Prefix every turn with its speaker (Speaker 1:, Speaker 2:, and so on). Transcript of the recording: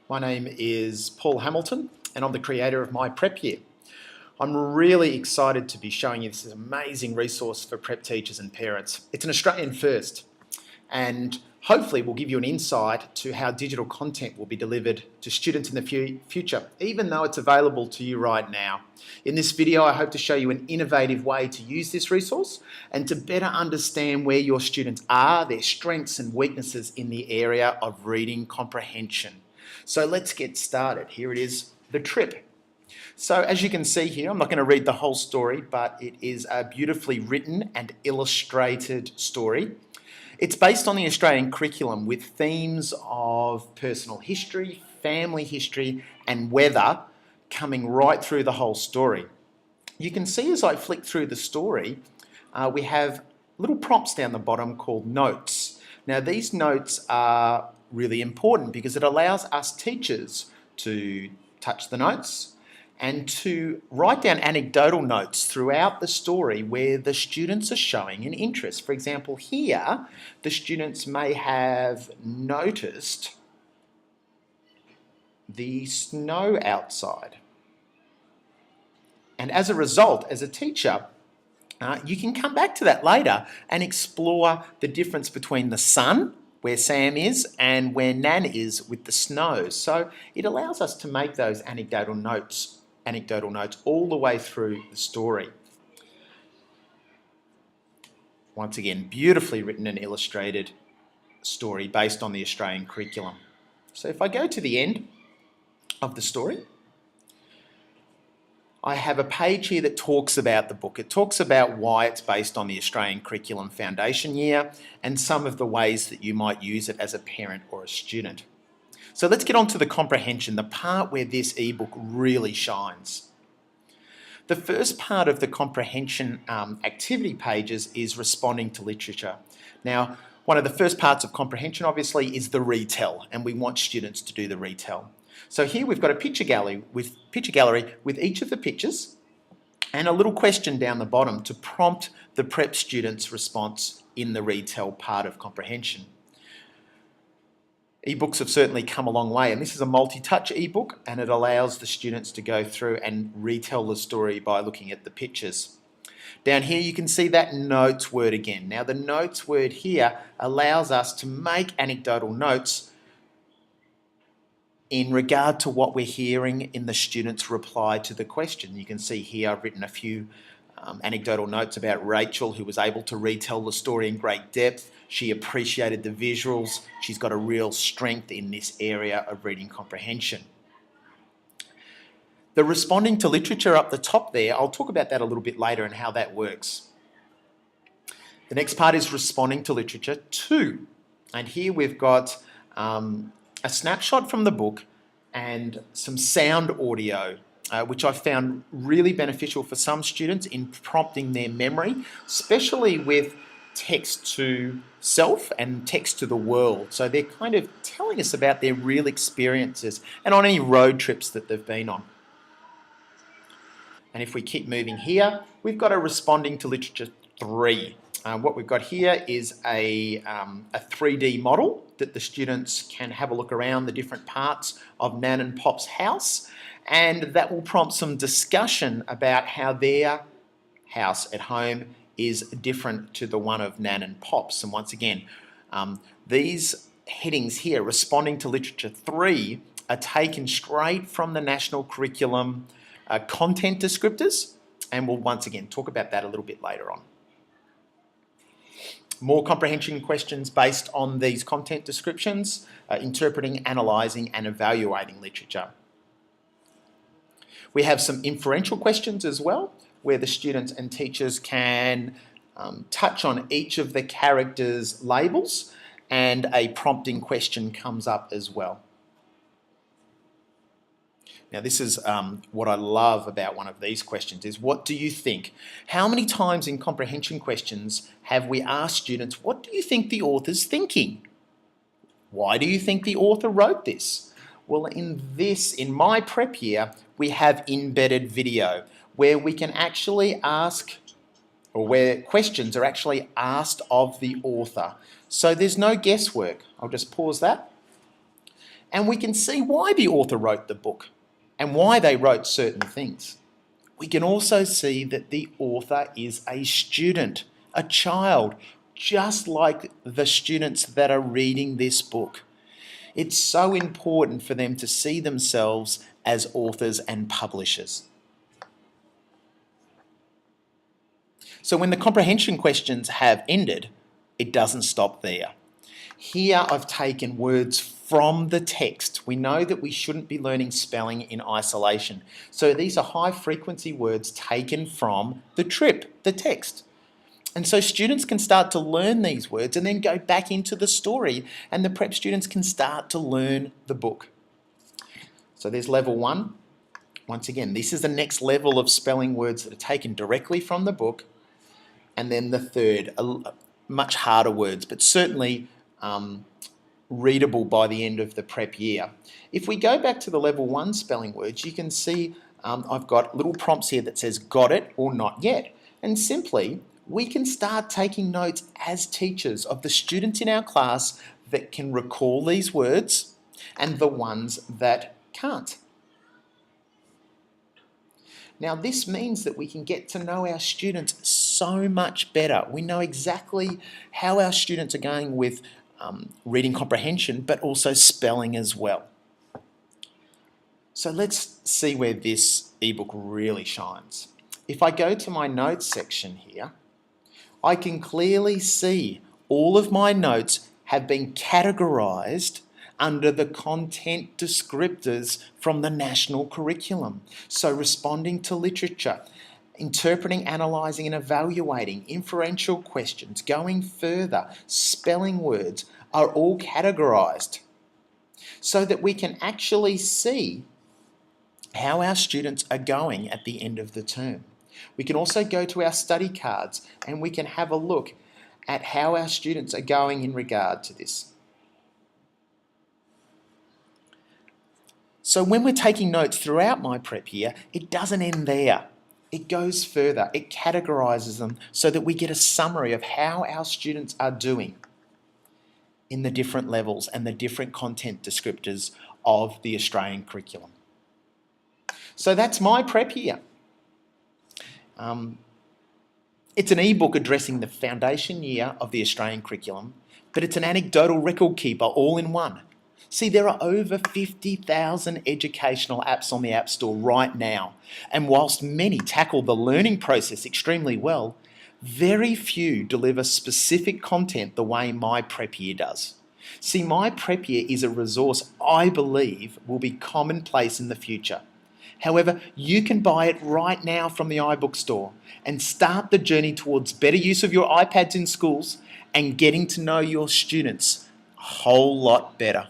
Speaker 1: My name is Paul Hamilton and I'm the creator of My Prep Year. I'm really excited to be showing you this amazing resource for prep teachers and parents. It's an Australian first and hopefully will give you an insight to how digital content will be delivered to students in the future, even though it's available to you right now. In this video, I hope to show you an innovative way to use this resource and to better understand where your students are, their strengths and weaknesses in the area of reading comprehension. So let's get started. Here it is, the trip. So as you can see here, I'm not going to read the whole story, but it is a beautifully written and illustrated story. It's based on the Australian curriculum with themes of personal history, family history, and weather coming right through the whole story. You can see as I flick through the story, we have little prompts down the bottom called notes. Now these notes are really important because it allows us teachers to touch the notes and to write down anecdotal notes throughout the story where the students are showing an interest. For example, here the students may have noticed the snow outside. And as a result, as a teacher, you can come back to that later and explore the difference between the sun, where Sam is, and where Nan is with the snow. So it allows us to make those anecdotal notes all the way through the story. Once again, beautifully written and illustrated story based on the Australian curriculum. So if I go to the end of the story, I have a page here that talks about the book. It talks about why it's based on the Australian Curriculum Foundation Year and some of the ways that you might use it as a parent or a student. So let's get on to the comprehension, the part where this ebook really shines. The first part of the comprehension activity pages is responding to literature. Now, one of the first parts of comprehension obviously is the retell, and we want students to do the retell. So here we've got a picture gallery with each of the pictures and a little question down the bottom to prompt the prep students' response in the retell part of comprehension. Ebooks have certainly come a long way, and this is a multi-touch ebook and it allows the students to go through and retell the story by looking at the pictures. Down here you can see that notes word again. Now the notes word here allows us to make anecdotal notes in regard to what we're hearing in the student's reply to the question. You can see here I've written a few anecdotal notes about Rachel, who was able to retell the story in great depth. She appreciated the visuals. She's got a real strength in this area of reading comprehension. The responding to literature up the top there, I'll talk about that a little bit later and how that works. The next part is responding to literature 2. And here we've got a snapshot from the book and some sound audio, which I found really beneficial for some students in prompting their memory, especially with text to self and text to the world. So they're kind of telling us about their real experiences and on any road trips that they've been on. And if we keep moving here, we've got a responding to literature 3. What we've got here is a 3D model that the students can have a look around the different parts of Nan and Pop's house, and that will prompt some discussion about how their house at home is different to the one of Nan and Pop's. And once again, these headings here, responding to literature 3, are taken straight from the national curriculum content descriptors, and we'll once again talk about that a little bit later on. More comprehension questions based on these content descriptions, interpreting, analysing and evaluating literature. We have some inferential questions as well, where the students and teachers can touch on each of the characters' labels and a prompting question comes up as well. Now this is what I love about one of these questions is, what do you think? How many times in comprehension questions have we asked students, what do you think the author's thinking? Why do you think the author wrote this? Well, in My Prep Year, we have embedded video where we can actually ask, or where questions are actually asked of the author. So there's no guesswork. I'll just pause that. And we can see why the author wrote the book and why they wrote certain things. We can also see that the author is a student, a child, just like the students that are reading this book. It's so important for them to see themselves as authors and publishers. So when the comprehension questions have ended, it doesn't stop there. Here I've taken words from the text. We know that we shouldn't be learning spelling in isolation. So these are high frequency words taken from the trip, the text. And so students can start to learn these words and then go back into the story, and the prep students can start to learn the book. So there's level 1. Once again, this is the next level of spelling words that are taken directly from the book. And then the third, much harder words, but certainly readable by the end of the prep year. If we go back to the level 1 spelling words, you can see I've got little prompts here that says got it or not yet. And simply, we can start taking notes as teachers of the students in our class that can recall these words and the ones that can't. Now, this means that we can get to know our students so much better. We know exactly how our students are going with reading comprehension, but also spelling as well. So let's see where this ebook really shines. If I go to my notes section here, I can clearly see all of my notes have been categorised under the content descriptors from the national curriculum. So responding to literature, interpreting, analysing and evaluating, inferential questions, going further, spelling words are all categorised so that we can actually see how our students are going at the end of the term. We can also go to our study cards and we can have a look at how our students are going in regard to this. So when we're taking notes throughout my prep year, it doesn't end there. It goes further. It categorises them so that we get a summary of how our students are doing in the different levels and the different content descriptors of the Australian curriculum. So that's my prep year. It's an ebook addressing the foundation year of the Australian curriculum, but it's an anecdotal record keeper all in one. See, there are over 50,000 educational apps on the App Store right now, and whilst many tackle the learning process extremely well, very few deliver specific content the way My Prep Year does. See, My Prep Year is a resource I believe will be commonplace in the future. However, you can buy it right now from the iBook store and start the journey towards better use of your iPads in schools and getting to know your students a whole lot better.